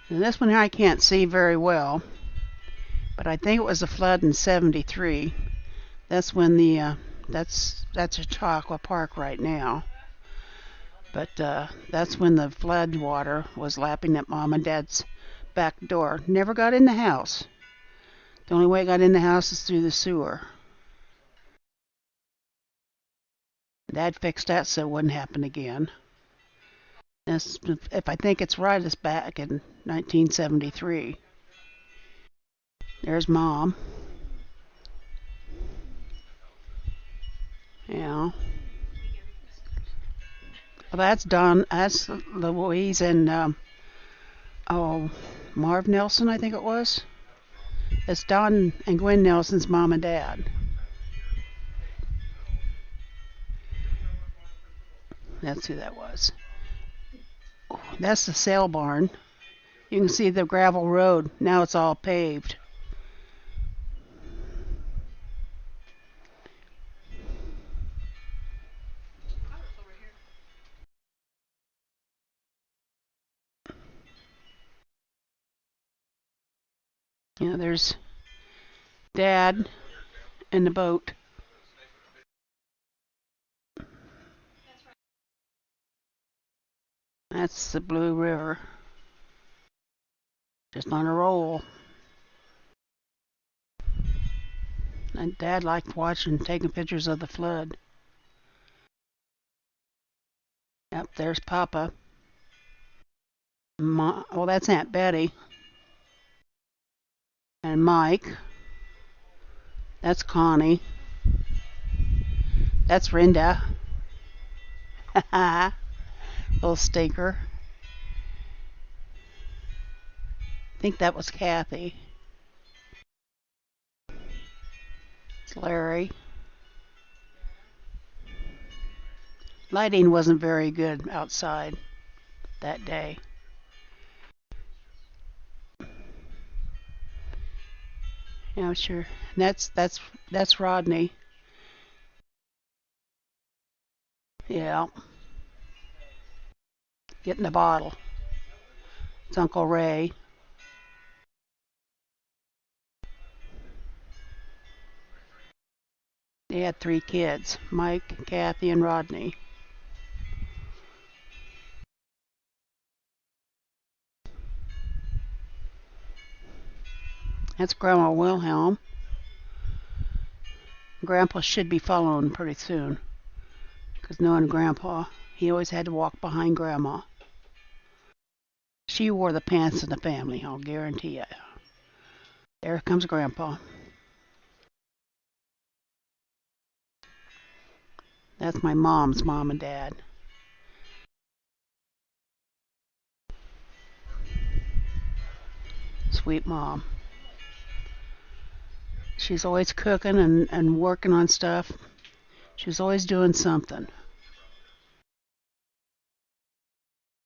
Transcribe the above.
Now this one here I can't see very well, but I think it was a flood in '73. That's when that's Chautauqua Park right now. But that's when the flood water was lapping at Mom and Dad's back door. Never got in the house. The only way it got in the house is through the sewer. Dad fixed that so it wouldn't happen again. This, if I think it's right, it's back in 1973. There's Mom. Yeah. Well, that's Don. That's Louise and oh, Marv Nelson, I think it was. It's Don and Gwen Nelson's mom and dad. That's who that was. That's the sale barn. You can see the gravel road. Now it's all paved. You know, there's Dad in the boat. That's the Blue River. Just on a roll. And Dad liked watching, taking pictures of the flood. Yep, there's Papa. Well, that's Aunt Betty. And Mike. That's Connie. That's Rinda. Little stinker. I think that was Kathy. It's Larry. Lighting wasn't very good outside that day. Yeah, sure. That's Rodney. Yeah. Getting the bottle. It's Uncle Ray. They had 3 kids, Mike, Kathy, and Rodney. That's Grandma Wilhelm. Grandpa should be following pretty soon. Because knowing Grandpa, he always had to walk behind Grandma. She wore the pants in the family, I'll guarantee you. There comes Grandpa. That's my mom's mom and dad. Sweet mom. She's always cooking and working on stuff. She's always doing something.